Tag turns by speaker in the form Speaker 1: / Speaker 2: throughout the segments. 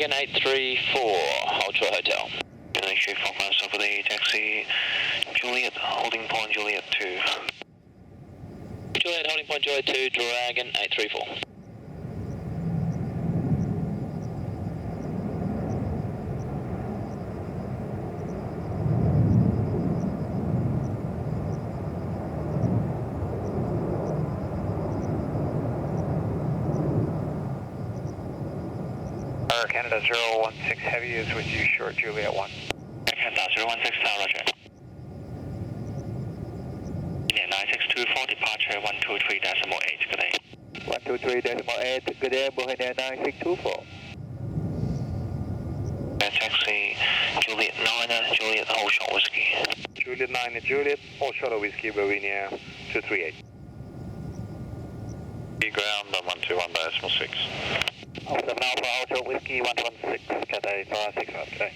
Speaker 1: Again, 834, Ultra Hotel.
Speaker 2: 834, pass over the taxi, Juliet, holding point, Juliet 2.
Speaker 1: Juliet, holding point, Juliet 2, Dragon 834.
Speaker 3: Canada 016 Heavy is with you, short Juliet 1.
Speaker 2: Canada 016 Tower, roger. Yeah, 9624, departure 123.8, good day.
Speaker 3: 123.8, good day, Bohemian 9624.
Speaker 2: Taxi, Juliet 9, Juliet, hold short whiskey.
Speaker 3: Juliet 9, Juliet, hold short whiskey, Bohemian 238.
Speaker 4: Ground 121.6.
Speaker 3: 7 Alpha, hold short whiskey, 116, Cathay 565, good day.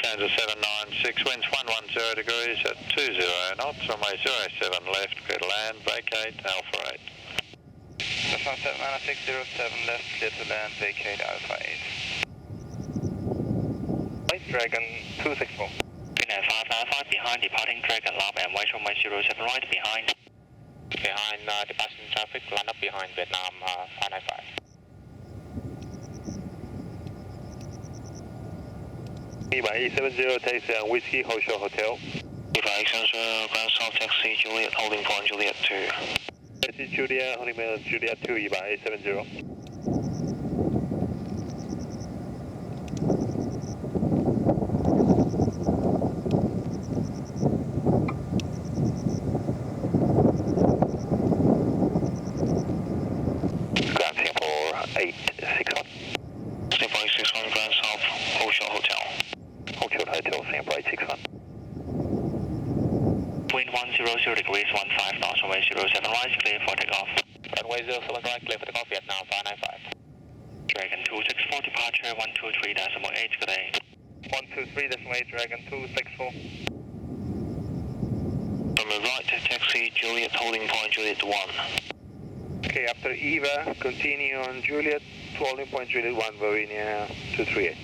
Speaker 4: Kansas 796, winds 110 degrees at 20 knots, runway 07 left, clear to land, vacate, Alpha 8.
Speaker 3: Lufthansa 79607 left, clear to land, vacate, Alpha 8. Right, Dragon 264.
Speaker 2: Pinhead 595, behind, departing Dragon, lap and white runway 07 right, behind.
Speaker 1: Behind departing traffic, line up behind Vietnam 595.
Speaker 3: Eva 870, taxi and whiskey, hold short hotel.
Speaker 2: Eva 870, ground south taxi, Juliet, holding point, Juliet 2.
Speaker 3: Taxi Juliet, holding point, Juliet 2, Eva 870. Ground Singapore 861.
Speaker 2: Singapore 861, ground south, hold short hotel.
Speaker 3: Hold short hotel, Singapore 861.
Speaker 2: Wind 100 degrees, 15 knots, runway 07 right, clear for takeoff.
Speaker 1: Runway 07 right, clear for takeoff, Vietnam 595.
Speaker 2: Dragon 264, departure 123.8, good day.
Speaker 3: 123.8, Dragon 264.
Speaker 2: From the right, taxi, Juliet, holding point, Juliet 1.
Speaker 3: Okay, after Eva, continue on Juliet, holding point, Juliet 1, Bohemia 238.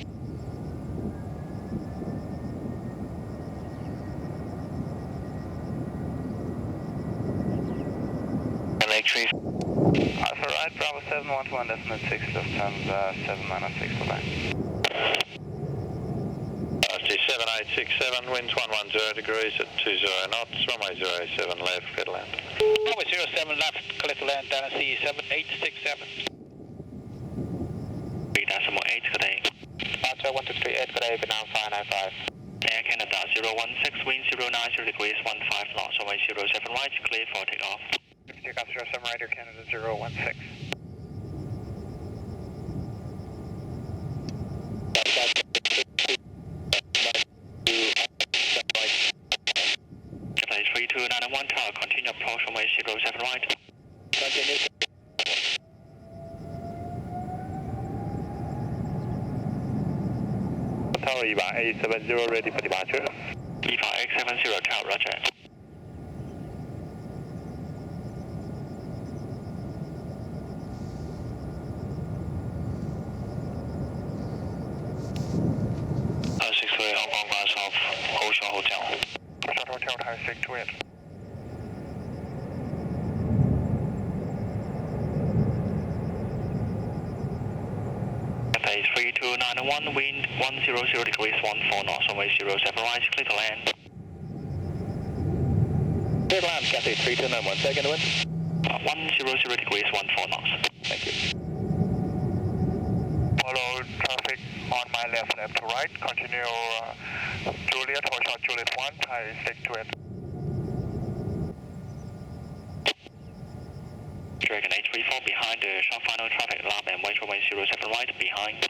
Speaker 2: And X3.
Speaker 3: Alpha right, Bravo 711.6, Lufthansa 796, bye-bye.
Speaker 4: 7867, winds 110 degrees at 20 knots, runway 07 left, clear to land.
Speaker 1: Runway 07 left, clear to land, Tennessee 7867.
Speaker 2: 3.8, good day.
Speaker 1: Departure 1238, good day, Vietnam 595.
Speaker 2: Air Canada 016, wind 090 degrees, 15 knots, runway 07 right, clear for takeoff.
Speaker 3: Takeoff 07 right, Air Canada 016.
Speaker 2: Cathay 3291 tower, continue approach runway 07 right.
Speaker 1: Continue.
Speaker 3: Tower Eva 870, ready for departure.
Speaker 2: Eva 870 tower, roger. Hong Kong ground south, hold short hotel.
Speaker 3: Short hotel, Thai 628.
Speaker 2: Cathay 3291, wind 100 degrees, 14 knots, runway 07 right, clear to land.
Speaker 3: Clear to land, Cathay 3291, second wind.
Speaker 2: 100 degrees, 14 knots.
Speaker 3: Thank you. Follow traffic on my left to right. Continue Juliet, hold short Juliet 1, Thai 628.
Speaker 2: Dragon 834 behind the sharp final traffic lap and wait runway 07 right behind.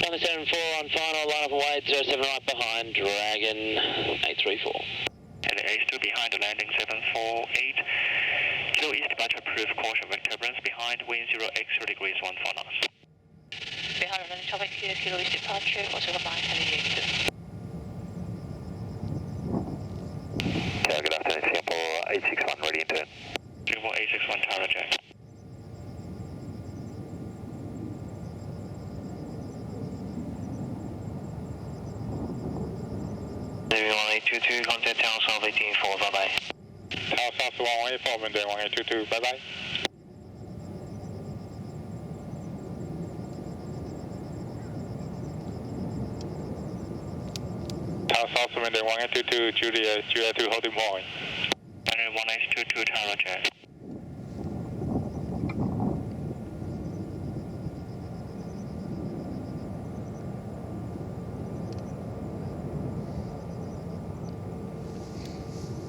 Speaker 1: 774 on final, line up and wait, 07 right behind, Dragon 834.
Speaker 2: And the Ace 2 behind the landing 748. Kilo East departure approved, caution with turbulence behind, wind 0x 3 degrees, 14 knots.
Speaker 5: Behind landing traffic here, Kilo East departure, also combined heavy X2.
Speaker 3: Good afternoon, Singapore 861, ready in turn.
Speaker 2: Singapore 861 tower, roger. 1822, contact Tower South 184, bye-bye.
Speaker 4: Tower South 184, maintain 1822, bye-bye. Tower South, maintain 1822, Juliet 2 holding point.
Speaker 2: 1822, Tower Roger.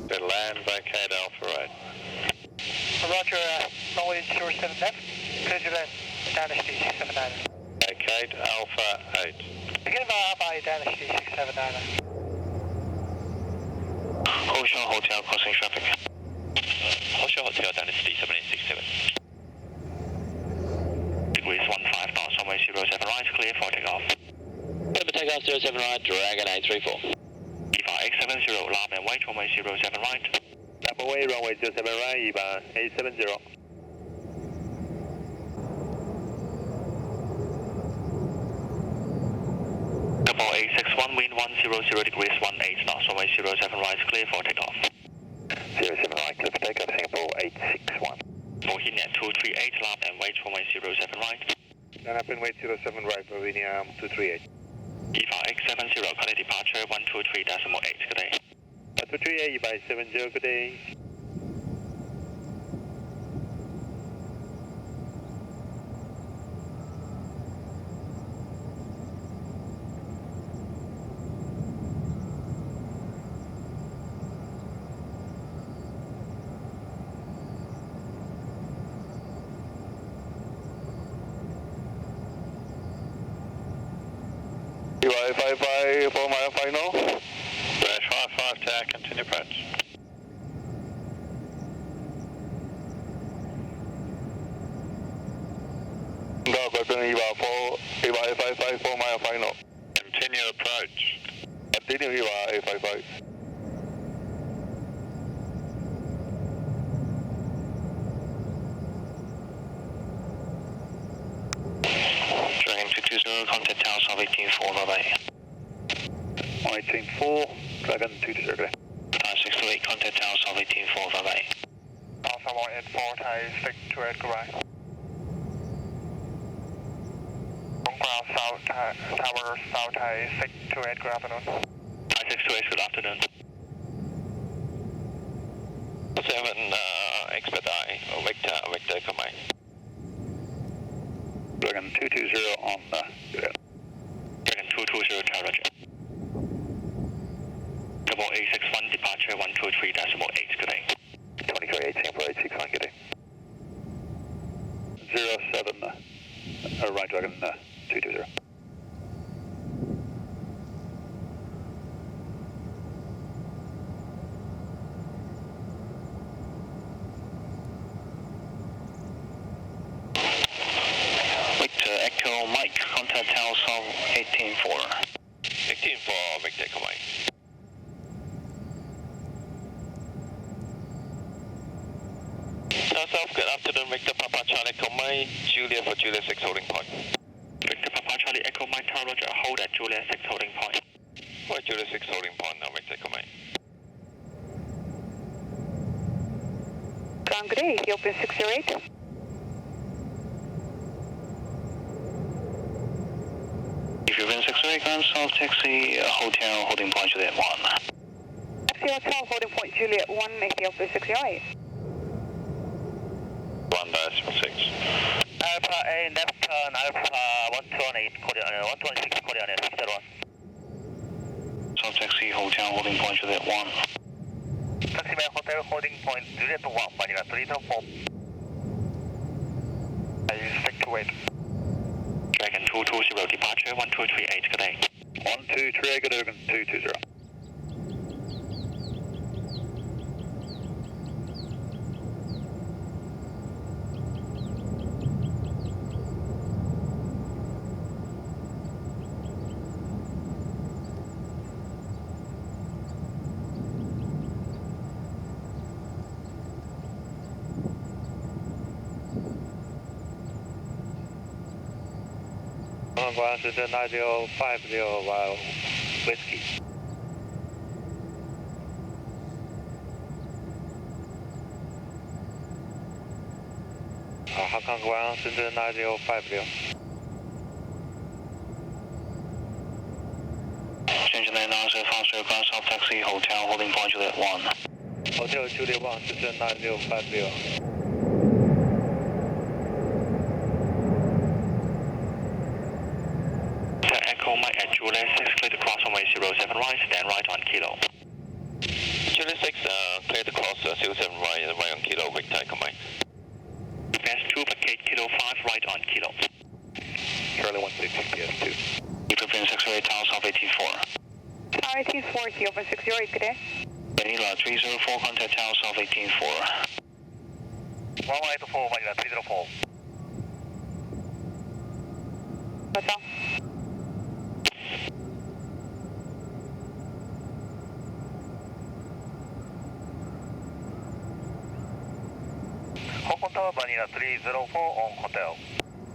Speaker 4: Good land, vacate Alpha right.
Speaker 3: Roger, runway 07 left, clear to land, Dynasty 679.
Speaker 4: Vacate Alpha 8.
Speaker 3: Begin Alpha 8, Dynasty 679.
Speaker 2: Ocean Hotel crossing traffic.
Speaker 1: Ocean Hotel, Dynasty 7867.
Speaker 2: Degrees 15 knots, runway 07 right, clear for takeoff.
Speaker 1: Clear for takeoff 07 right, Dragon 834.
Speaker 2: EVA X70, lap and wait, runway 07 right.
Speaker 3: Lap away, runway 07 right, EVA 870.
Speaker 2: Double 861, wind 100 degrees 18 knots, runway 07 right, clear for takeoff.
Speaker 3: 07 right, clear for takeoff, Singapore 861.
Speaker 2: Boeing at 238, lap and wait, runway 07 right.
Speaker 3: Then up and wait 07 right, Boeing 238.
Speaker 2: EVA X70, connect departure 123.8, good day.
Speaker 3: 238, EVA 70, good day.
Speaker 4: UI 55, 4 mile final. Dash 55 tower, continue approach. Go, continue EVA 55, 4 mile final. Continue approach. Continue EVA 55.
Speaker 2: Dragon 220, contact Tower South 184, bye-bye.
Speaker 3: 184, Dragon 220.
Speaker 2: Tower 628, contact Tower South 184, bye-bye.
Speaker 3: Alpha 184, Thai 628, goodbye. Ground South, Tower South Thai 628, good afternoon.
Speaker 2: Tower 628, good afternoon.
Speaker 1: 7, expedite, Victor, command.
Speaker 3: Dragon 220 on
Speaker 2: Dragon 220, Tower Roger. Double 861, departure 123.8, good day.
Speaker 3: 2318 for 861, good day. 07, right Dragon 220.
Speaker 2: Victor Echo Mike, contact Tower South 184.
Speaker 1: 184, Victor, command. Tower South, good afternoon, Victor Papa Charlie, command. Julia for Julia 6 holding point.
Speaker 2: Victor Papa Charlie Echo Mike, Tower Roger, hold at Julia 6 holding point.
Speaker 1: For Julia 6 holding point now, Victor, command.
Speaker 5: Ground, good day, Ethiopian 608.
Speaker 2: If you've been 608, Ground South Taxi, Hotel holding point Juliet 1.
Speaker 5: Taxi Hotel, holding point Juliet 1, Ethiopian 608.
Speaker 4: 1-6.
Speaker 3: Alpha A, left turn, Alpha 128, Korean, 126, Korean, 601.
Speaker 2: South Taxi Hotel holding point Juliet 1.
Speaker 3: Taximan Hotel holding point Juliet 1, Manila 304. I stick to it.
Speaker 2: Dragon 220, departure 1238, good day.
Speaker 3: 123, good Dragon 220. Ground is 9050 Whiskey. 1, Shenzhen 9050.
Speaker 2: Shenzhen 9050, ground south taxi, hotel, holding point Juliet 1.
Speaker 3: Hotel Juliet 1, Shenzhen 9050.
Speaker 2: Echo Mike at Juliet 6, clear to cross runway 07 right, stand right on Kilo.
Speaker 1: Juliet 6, clear to cross 07 right on Kilo, quick take on Mike.
Speaker 2: Advance 2, vacate Kilo 5 right on Kilo.
Speaker 3: Charlie 160 PS2.
Speaker 2: Equipment 608, Tower South 184.
Speaker 6: Tower 184, here, 160, good day.
Speaker 2: Manila 304, contact Tower South 184.
Speaker 3: 1184, Manila 304.
Speaker 6: Hotel.
Speaker 3: Hong Kong Tower, Manila 304 on hotel.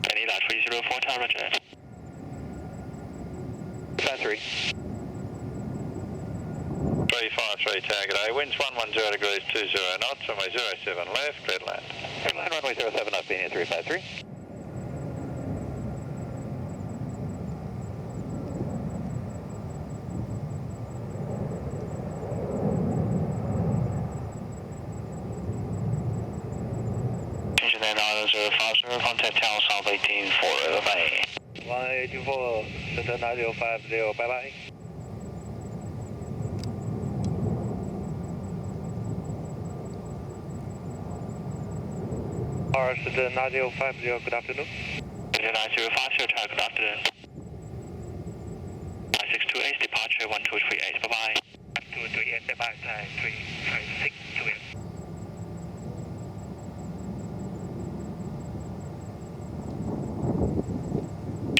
Speaker 2: Manila 304, Tower, roger.
Speaker 3: Factory.
Speaker 4: 353 target A, winds 110 degrees 20 knots, runway 07 left, clear to land.
Speaker 3: Airline runway 07 up, being 353.
Speaker 2: Shenzhen 9050, contact Tower South 184, bye.
Speaker 3: 184, Shenzhen 9050, bye bye. Shenzhen 9050, good afternoon.
Speaker 2: Shenzhen 9050, Tower, good afternoon. 5628, departure 1238, bye-bye.
Speaker 3: 1238, bye bye, 356 to it.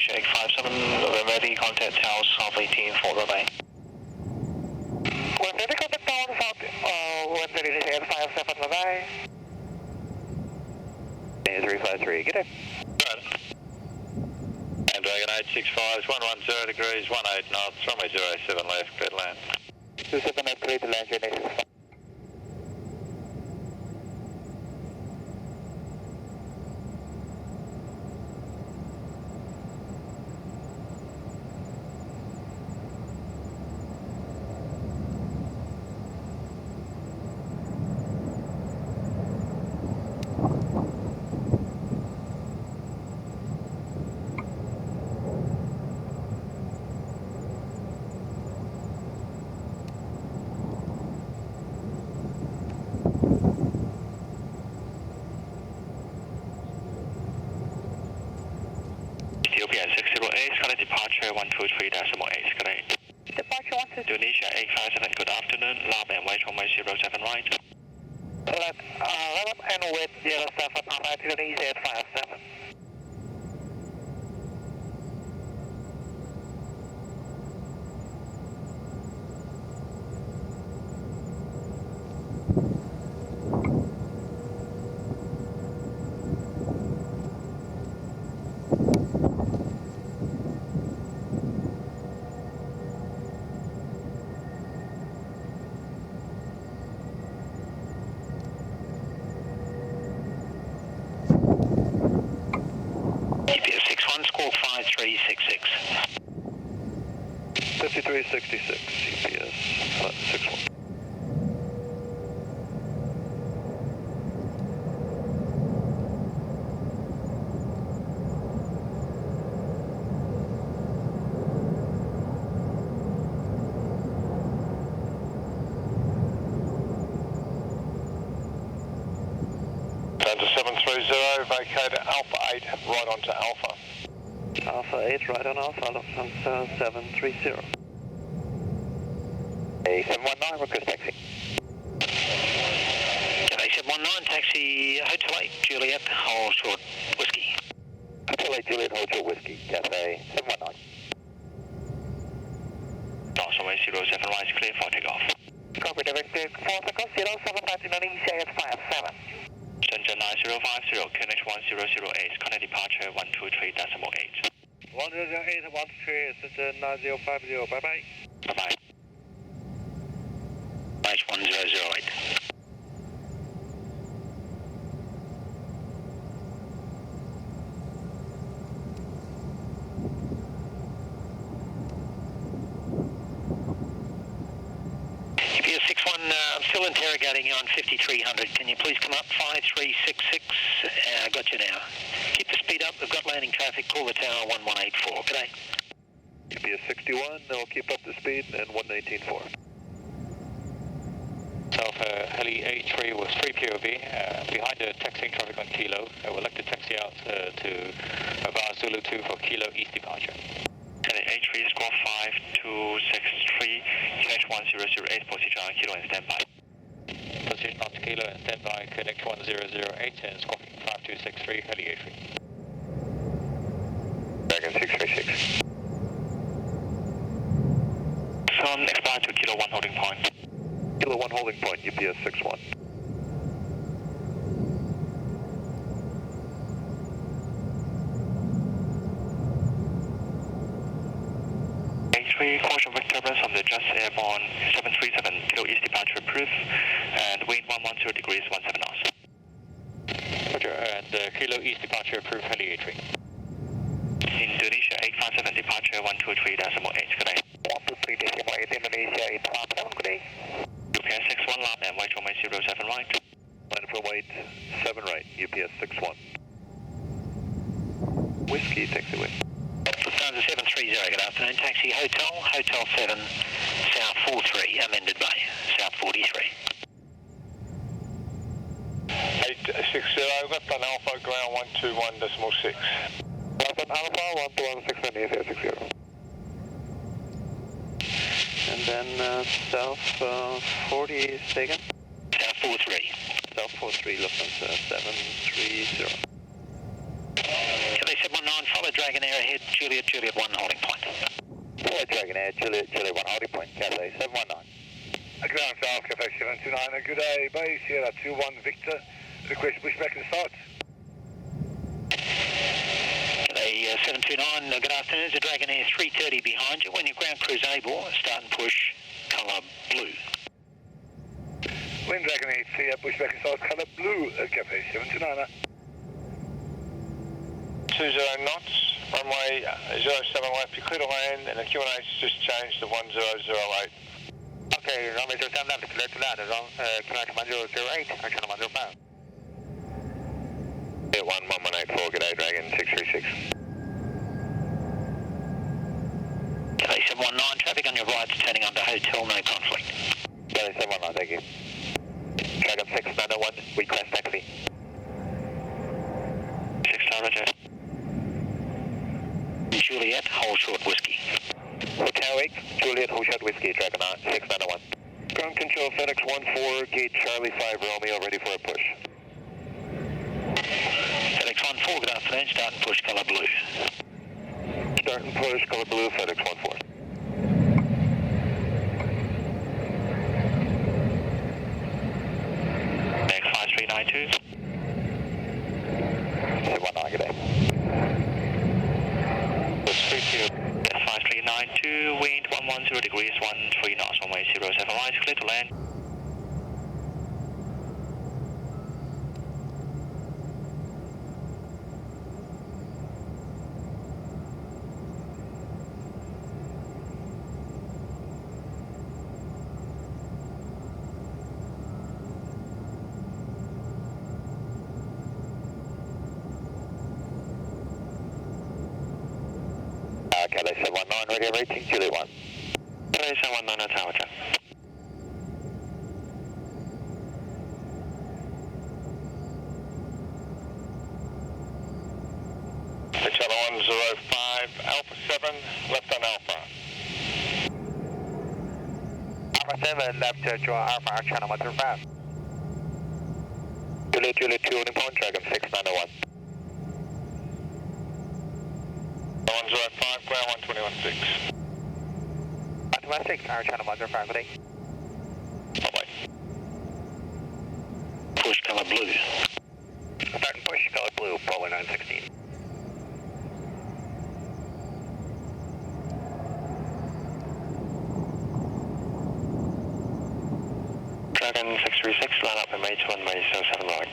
Speaker 2: Shake 57, we're ready, contact Tower South 184, bye-bye.
Speaker 3: When ready, contact Tower South, when ready, 857, bye bye. 353, good day.
Speaker 4: And Dragon 865, 110 degrees 18 knots, runway 07 left, clear to land.
Speaker 3: 27 at 3 to land, your next is 5.
Speaker 2: Ethiopia 608, Scarlet departure 123.8, good day.
Speaker 6: Departure 160.
Speaker 2: Indonesia 857, good afternoon, Lab and Wait runway 07 right.
Speaker 3: Let and wait 07 on itinerary 857.
Speaker 2: EPS 61, squawk 5366.
Speaker 3: 5366, CPS 61.
Speaker 4: Delta 730, vacate Alpha 8, right onto Alpha.
Speaker 3: Alpha 8, right on Alpha, lufthansa 730. A719, request taxi.
Speaker 2: Delay 719, taxi Hotel 8, Juliet, hold short, whiskey.
Speaker 3: Hotel 8, Juliet, Hotel Whiskey, Cafe 719.
Speaker 2: Cross runway 07 right, clear for takeoff.
Speaker 3: Copy, directed 4 seconds, 07 at Indonesia 857.
Speaker 2: Shenzhen 9050, QNH 1008, connect departure 123.8.
Speaker 3: 108, 13, Shenzhen 9050, bye bye.
Speaker 2: Bye-bye. Nice 1008.
Speaker 7: interrogating you on 5300. Can you please come up 5366? Got you now. Keep the speed up. We've got landing traffic. Call the tower 1184. G'day.
Speaker 3: UPS 61, they'll keep up the speed and 119.4.
Speaker 1: Alpha Heli A3 was 3 POV, behind the taxiing traffic on Kilo. I would like to taxi out to Bar Zulu 2 for Kilo East departure.
Speaker 2: Heli A3 squawk 5263, catch 1008, position on Kilo and standby.
Speaker 1: Position on Kilo and standby, connect 1008 and squawking 5263, Heli A3.
Speaker 3: Dragon 636.
Speaker 2: Sun expire to Kilo 1 holding point.
Speaker 3: Kilo 1 holding point, UPS 61.
Speaker 2: A3, caution with turbulence on the just airborne 737, Kilo East departure approved, and wind 110 degrees 17 knots.
Speaker 1: Roger, and Kilo East departure approved, Heli A3.
Speaker 2: Indonesia 857 departure 123.8, good day.
Speaker 3: 123.8, Indonesia 857, good day.
Speaker 2: UPS 61 lap and white runway 07 right.
Speaker 3: Line for white 7 right, UPS 61. Whiskey, taxiway.
Speaker 7: Lufthansa 730, good afternoon. Taxi Hotel, Hotel 7, South 43, Amended Bay, South 43.
Speaker 4: 860, left on Alpha, ground 121.6.
Speaker 3: Left on Alpha, 121.6 and ESA 60.
Speaker 8: And then South 40 second.
Speaker 7: South 43.
Speaker 8: South 43, Lufthansa 730.
Speaker 7: They said 19, follow Dragon Air ahead, Juliet 1 holding point.
Speaker 3: Follow Dragon Air, Juliet 1 holding point, Cathay 719.
Speaker 9: Ground South, Cathay 729, good day, base, Sierra 21 Victor, request pushback and start.
Speaker 7: G'day 729, good afternoon, there's a Dragon Air 330 behind you. When your ground crew's able, start and push, colour blue.
Speaker 9: Wind Dragon 8, pushback and start, colour blue, Cathay 729.
Speaker 4: 20 knots, runway 07 left, you clear to land, and the Q&A's just changed to 1008.
Speaker 3: Okay, runway 07 left, clear to land, connect 1008, action 105. 1184, good day, Dragon 636.
Speaker 7: G'day 719, traffic on your right's turning onto Hotel, no conflict.
Speaker 3: G'day 719, thank you. Dragon 691, request taxi.
Speaker 2: 6 star, roger.
Speaker 7: Juliet, hold short whiskey.
Speaker 3: Hotel 8, Juliet, hold short whiskey, Dragon 691. Ground control, FedEx 14, gate Charlie 5, Romeo, ready for a push.
Speaker 7: FedEx 14, good afternoon, start and push, colour blue.
Speaker 3: Start and push, color blue, FedEx 14.
Speaker 2: Next 5392.
Speaker 3: 719, good day.
Speaker 2: That's 5392, wind 110 degrees 13 knots, runway 07 right, clear to land.
Speaker 3: Cathay 719, radio rating, Juliet 1.
Speaker 2: Cathay 719, tower check.
Speaker 4: Channel 105, Alpha 7, left on Alpha.
Speaker 3: Alpha 7, left to Alpha, channel 105. Juliet 2, holding point, Dragon 6901.
Speaker 4: 105, ground 121.6.
Speaker 3: 126, our channel 105, good day.
Speaker 4: Bye-bye.
Speaker 7: Push, colour blue.
Speaker 3: Start and push, color blue, Polo 916.
Speaker 2: Dragon 636, line up and mate 1 way 07 right.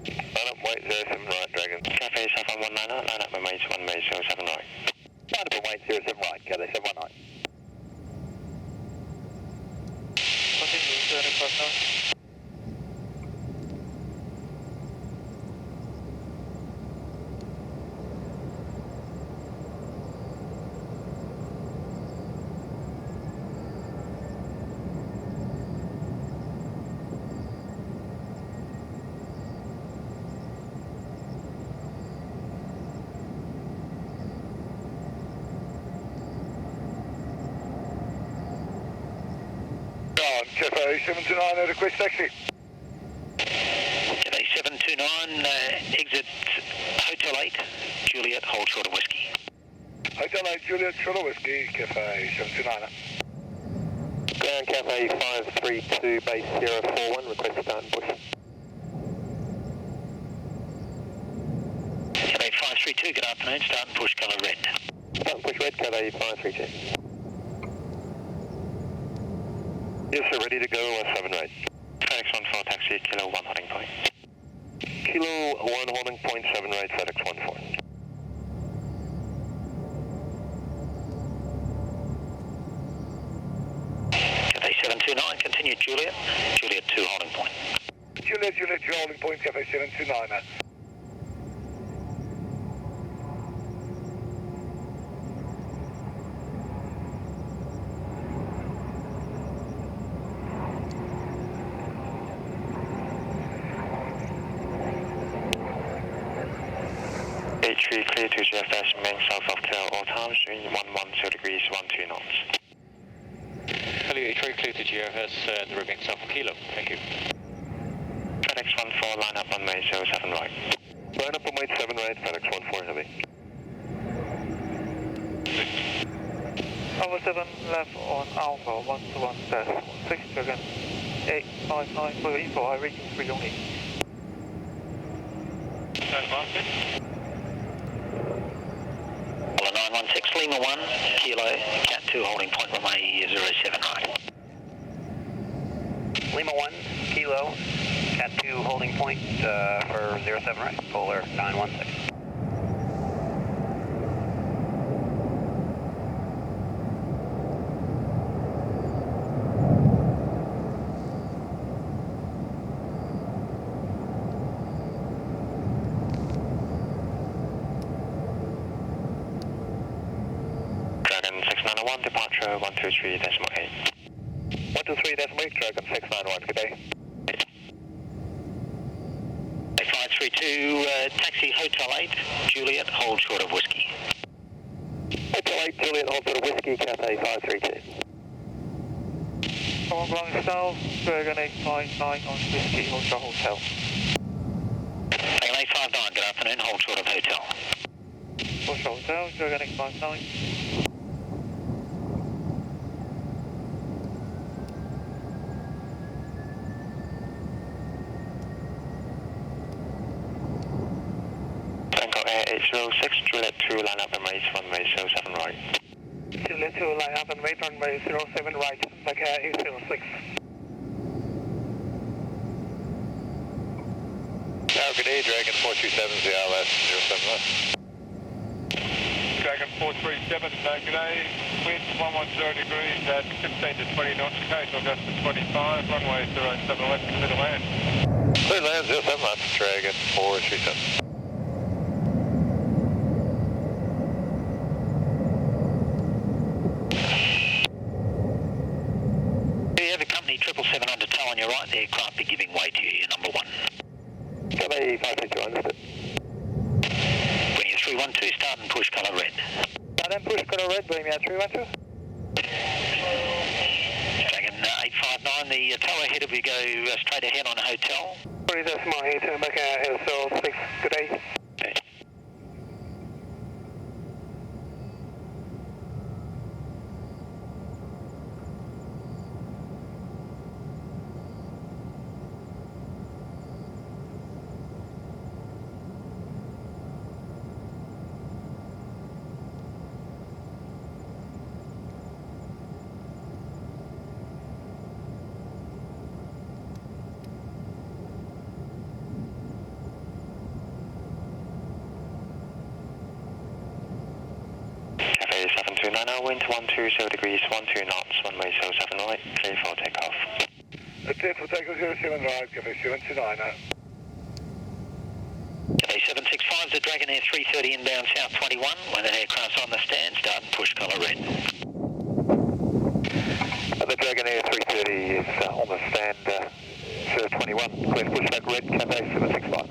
Speaker 3: Line up, white 07 right, Dragon.
Speaker 2: Cathay 719, line up and mate 1 way 07 right.
Speaker 3: Line up and white 07 right, Cathay 719.
Speaker 8: Continue, 7 first now.
Speaker 9: Cafe 729, request taxi.
Speaker 7: Cafe 729, exit Hotel 8, Juliet, hold short of whiskey.
Speaker 9: Hotel 8, Juliet, short of whiskey, Cafe 729.
Speaker 3: Ground Cafe 532, base 041, request start and push.
Speaker 7: Cafe 532, good afternoon, start and push colour red.
Speaker 3: Start and push red, Cafe 532. Yes, sir, ready to go, 7 right.
Speaker 2: FedEx 14 taxi, Kilo 1 holding point.
Speaker 3: Kilo 1 holding point, 7 right, FedEx 14.
Speaker 7: Cafe 729, continue Juliet, Juliet 2 holding point.
Speaker 9: Juliet, 2 holding point, Cafe 729.
Speaker 2: H3 clear to GFS, main south of Kilo, all times, wind 110 degrees, 12 knots.
Speaker 1: Hello, H3 clear to GFS, and remain south of Kilo. Thank you.
Speaker 2: FedEx 14, line up runway 07 right.
Speaker 3: Line up runway 7 right, FedEx 14 heavy.
Speaker 8: Alpha 7 left on Alpha 121-16, Dragon 859 for info, I reach 3 only.
Speaker 7: Well, 916 Lima 1, Kilo, Cat 2 holding point runway 07 right.
Speaker 10: Lima 1, Kilo, Cat 2 holding point for 07 right, Polar 916.
Speaker 2: Dragon 691, departure 123.8.
Speaker 3: 123.8, Dragon 691, good day.
Speaker 7: 532, taxi Hotel 8, Juliet, hold short of whiskey.
Speaker 3: Hotel 8, Juliet, hold short of whiskey, Cafe 532.
Speaker 8: Someone going south, Dragon 859 on whiskey, Hotel Hotel.
Speaker 7: Dragon 859, good afternoon, hold short of hotel.
Speaker 8: Hotel Hotel, Dragon 859.
Speaker 2: Tango Air 806, Juliet 2, line up and raise runway 07 right.
Speaker 8: Juliet 2, line up and wait runway 07 right, back 806.
Speaker 3: Now, good day, Dragon 427, ZLS 07 left.
Speaker 9: Dragon 437, good day. Wind 110 degrees at 15 to 20 knots, occasional gust to 25, runway 07 left, clear to land.
Speaker 3: Clear land, 07 left, Dragon 437.
Speaker 7: You have a company 777 tow on your right, the aircraft be giving way to you, you're number 1.
Speaker 3: Cafe 532, understood.
Speaker 7: Bring you 312, start and push colour red.
Speaker 8: Start and push colour red, bring me at 312.
Speaker 7: Dragon 859, the tow ahead of you go straight ahead on hotel.
Speaker 8: Sorry, that's my head, back 806, good day.
Speaker 7: Okay.
Speaker 2: Cafe 729, wind 120 degrees, 12 knots, runway 07 right, clear for takeoff.
Speaker 9: Clear for takeoff 07 right, Cafe 729.
Speaker 7: Cafe 765, the Dragon Air 330 inbound South 21. When that aircraft's on the stand, start and push colour red.
Speaker 3: The Dragon Air 330 is on the stand, 21, clear to push back red, Cafe 765.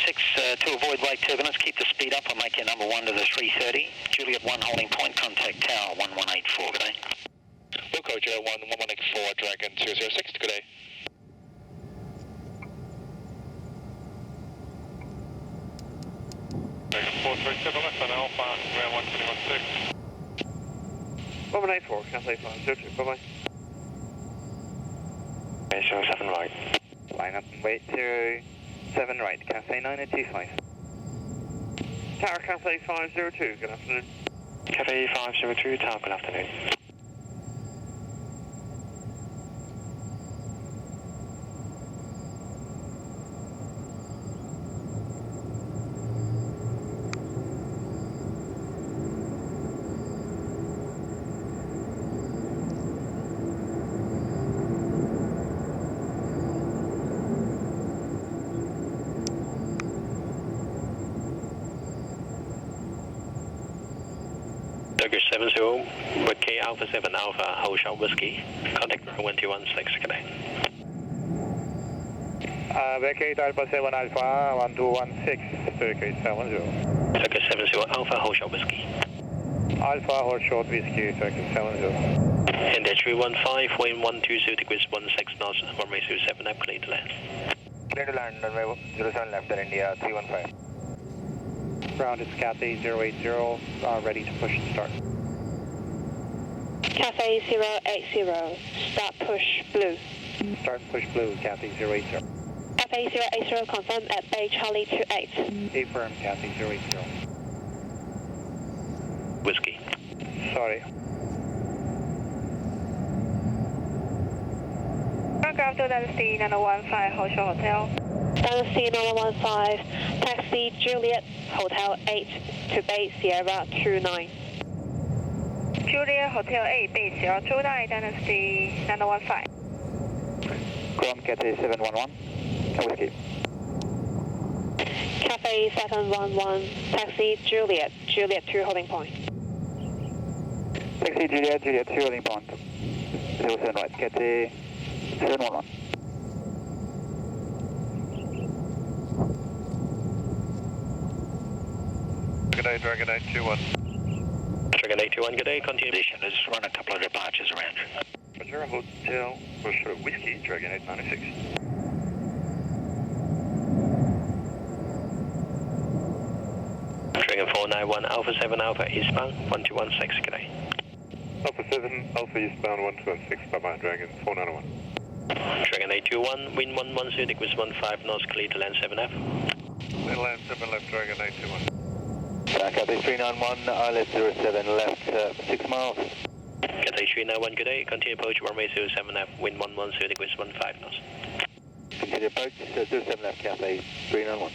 Speaker 7: 6 to avoid wake turbulence, keep the speed up. I'll make your number 1 to the 330. Juliet 1 holding point, contact tower 1184, good day.
Speaker 3: Wilco, Juliet 1, 1184, Dragon 206, good day.
Speaker 9: Dragon 437 left on Alpha, ground 1216.
Speaker 8: 1184, Cathay 502, bye-bye.
Speaker 10: 7 right. Line up and wait 07 right, Cathay 9025.
Speaker 8: Tower Cathay 502, good afternoon.
Speaker 10: Cathay 502, Tower, good afternoon.
Speaker 11: Turkish 70, Whiskey Alpha 7 Alpha, hold short whiskey, contact 1216, good day.
Speaker 9: Vacate Alpha 7 Alpha, 1216, Turkish 70.
Speaker 11: Turkish 70 Alpha, hold short whiskey.
Speaker 9: Alpha, hold short whiskey, Turkish 70.
Speaker 11: India 315, wind 120 degrees 16 knots, runway 27, clear to land.
Speaker 10: Clear to land, runway 07 left, India 315.
Speaker 8: Ground is Cathay 080, ready to push and start.
Speaker 6: Cathay 080, start push blue.
Speaker 8: Start and push blue, Cathay 080.
Speaker 6: Cathay 080, confirm at Bay Charlie 28.
Speaker 8: Affirm, Cathay 080.
Speaker 11: Whiskey.
Speaker 8: Sorry.
Speaker 6: Aircraft to Dynasty 915, hold short hotel. Dynasty 915, taxi Juliet, Hotel 8 to Bay Sierra 29. Juliet, Hotel 8, Bay Sierra 29, Dynasty 915.
Speaker 10: Ground Cathay 711, whiskey.
Speaker 6: Cathay 711, taxi Juliet, Juliet 2 holding point.
Speaker 10: Taxi Juliet, Juliet 2 holding point. 07 right, Cathay 711.
Speaker 9: Good day, Dragon 821.
Speaker 11: Dragon 821, good day, continue.
Speaker 7: Let's run a couple of departures around.
Speaker 9: Roger, Hotel, push whiskey, Dragon 896.
Speaker 11: Dragon 491 Alpha 7 Alpha eastbound 1216, good day.
Speaker 9: Alpha 7, Alpha eastbound 1216, bye-bye, Dragon 491.
Speaker 11: Dragon 821, wind 110 degrees 15 knots, clear to land 7F.
Speaker 9: Then land 7 left, Dragon 821.
Speaker 10: Cathay 391, ILS 07 left, 6 miles.
Speaker 11: Cathay 391, good day, continue approach runway 07F, wind 110 degrees 15 knots.
Speaker 10: Continue approach, 07 left, Cathay 391.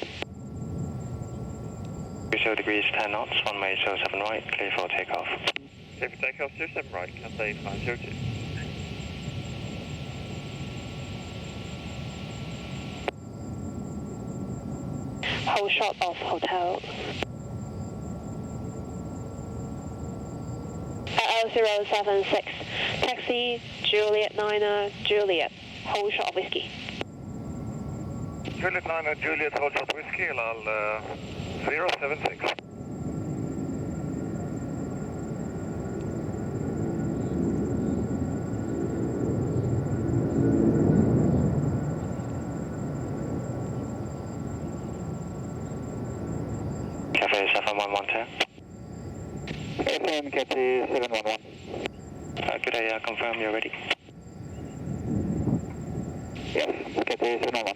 Speaker 10: 0 degrees 10 knots, runway 07 right, clear for takeoff.
Speaker 9: Clear for takeoff, 07 right, Cathay 502.
Speaker 6: Hold short of hotel. L076, taxi Juliet 9 Juliet, hold short of whiskey.
Speaker 9: Juliet 9 Juliet, hold short whiskey, Lal 076.
Speaker 10: Cathay 7112. FM Cathay 711. Good day, confirm you're ready. Yes, Cathay 711.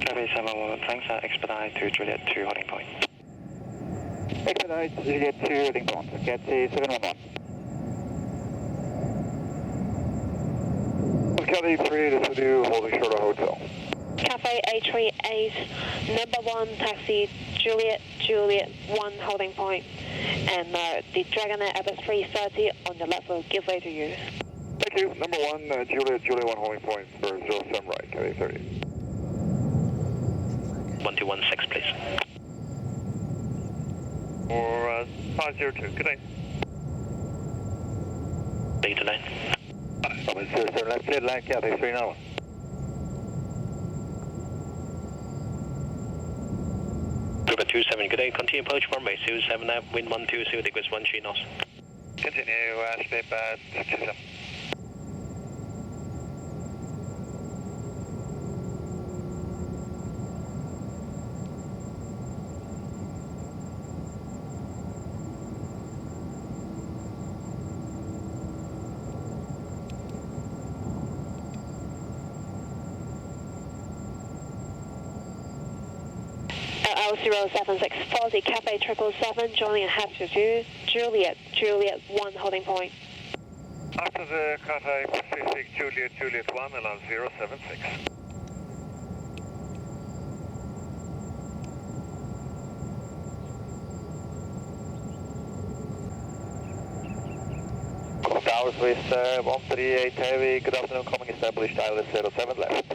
Speaker 10: Cathay 711, thanks, expedite to Juliet 2 holding point. Expedite Juliet 2 holding point, Cathay 711.
Speaker 9: Cathay 3 to do holding short of hotel.
Speaker 6: Cathay 838, number 1 taxi Juliet 1 holding point, and the Dragonair Airbus 330 on your left will give way to you.
Speaker 9: Thank you. Number 1 Juliet 1 holding point for 07 right, Cathay 30.
Speaker 11: 1216, please.
Speaker 9: For 502, good day.
Speaker 11: Clear to land.
Speaker 10: 07 left, clear land, Cathay 391.
Speaker 11: River 27, good day. Continue approach runway 07 up, wind 120 degrees 13 knots.
Speaker 3: Continue, slip at 27.
Speaker 6: LL076 40, Cafe 777, joining ahead to Juliet 1, holding point.
Speaker 3: After the Cathay Pacific Juliet 1, alarm 076. Towers with 138 Heavy, good afternoon, coming established, ILS 07 left.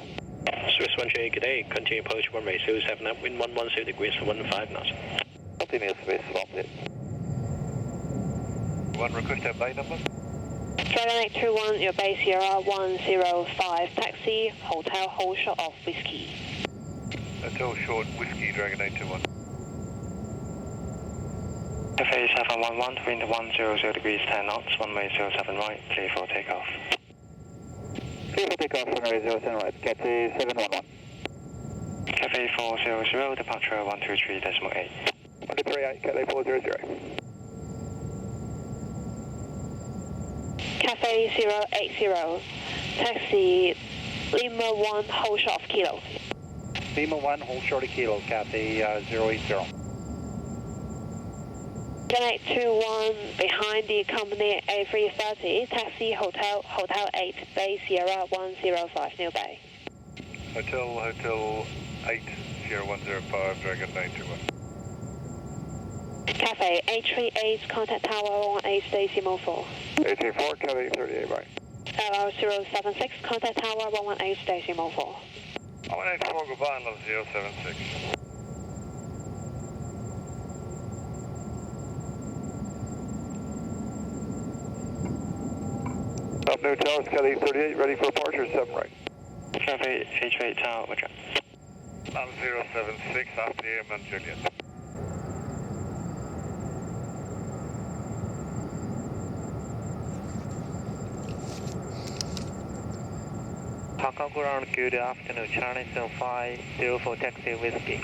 Speaker 11: Swiss 1J, good day. Continue approach runway 07 up, wind 110 degrees 15 knots.
Speaker 3: Continue Swiss 18. One request at bay number.
Speaker 6: Dragon 821, your base Sierra 105, taxi, hotel, hold short of whiskey.
Speaker 3: Hotel short, whiskey, Dragon 821.
Speaker 2: Cafe 711, wind 100 degrees 10 knots, runway 07 right, clear for takeoff.
Speaker 3: Clear for takeoff, runway 07 right, Cathay 711.
Speaker 2: Cafe 400, departure 123.8.
Speaker 3: 138, Cathay 400.
Speaker 6: Cafe 080, taxi, Lima 1, hold short of Kilo.
Speaker 10: Lima 1, hold short of Kilo, Cathay 080.
Speaker 6: Dragon 821, behind the company A330, taxi, hotel 8, base Sierra 105, New Bay.
Speaker 3: Hotel 8, Sierra 105, Dragon 921.
Speaker 6: Cafe 838, contact tower 18, Stacy Mo 4.
Speaker 3: 834, Cathay 38, right.
Speaker 6: LL076, contact tower 118, Stacy Mo 4.
Speaker 3: 184, goodbye, love 076. Afternoon Towers, Cathay 38, ready for departure, 7 right.
Speaker 2: Cafe H8 Tower, Roger.
Speaker 3: I'm 076, after the Airman Juliet.
Speaker 8: Hong Kong ground, good afternoon, Charlie 504 taxi whiskey.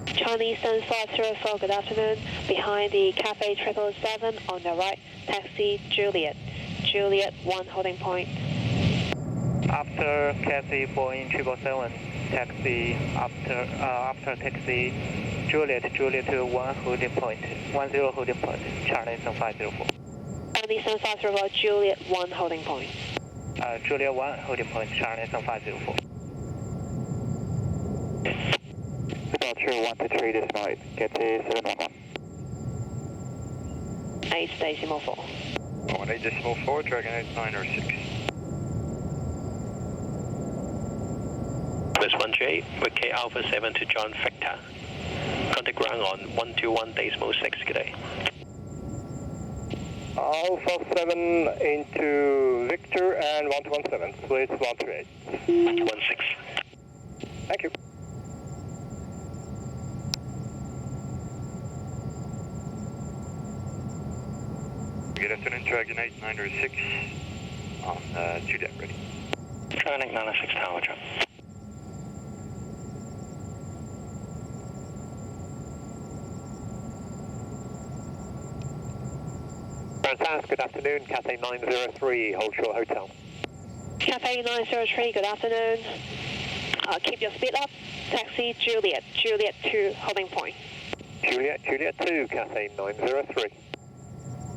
Speaker 6: Chinese Sun 504, good afternoon. Behind the Cafe 777 on the right, taxi Juliet 1, holding point.
Speaker 8: After Cathay Boeing 777, taxi after taxi Juliet 1 holding point, 10 holding point, Charlie Sun 504.
Speaker 6: Chinese Sun 504, Juliet 1, holding point.
Speaker 8: Juliet 1 holding point, Charlie Sun 504.
Speaker 3: Departure 123 this night, Cathay 711.
Speaker 6: 8 decimal 4.
Speaker 3: 18 decimal 4, Dragon 8906.
Speaker 11: Swiss 1J, with K Alpha 7 to John Victor. Contact ground on 121.6, good day.
Speaker 3: Alpha 7 into Victor and 117, Swiss 138.
Speaker 11: 16.
Speaker 3: Thank you. Good afternoon, Dragon 8906 on Juliet, ready.
Speaker 2: Dragon 8906 Tower, Roger.
Speaker 3: Good afternoon, Cathay 903, hold short hotel.
Speaker 6: Cafe 903, good afternoon. Keep your speed up. Taxi Juliet 2, holding point.
Speaker 3: Juliet 2, Cathay 903.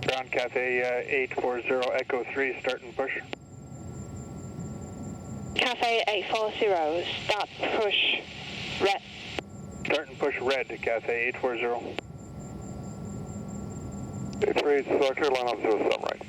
Speaker 3: Ground Cathay 840, Echo 3, start and push.
Speaker 6: Cafe 840, start push, red.
Speaker 3: Start and push red, Cathay 840. 83, South Carolina, 07 right.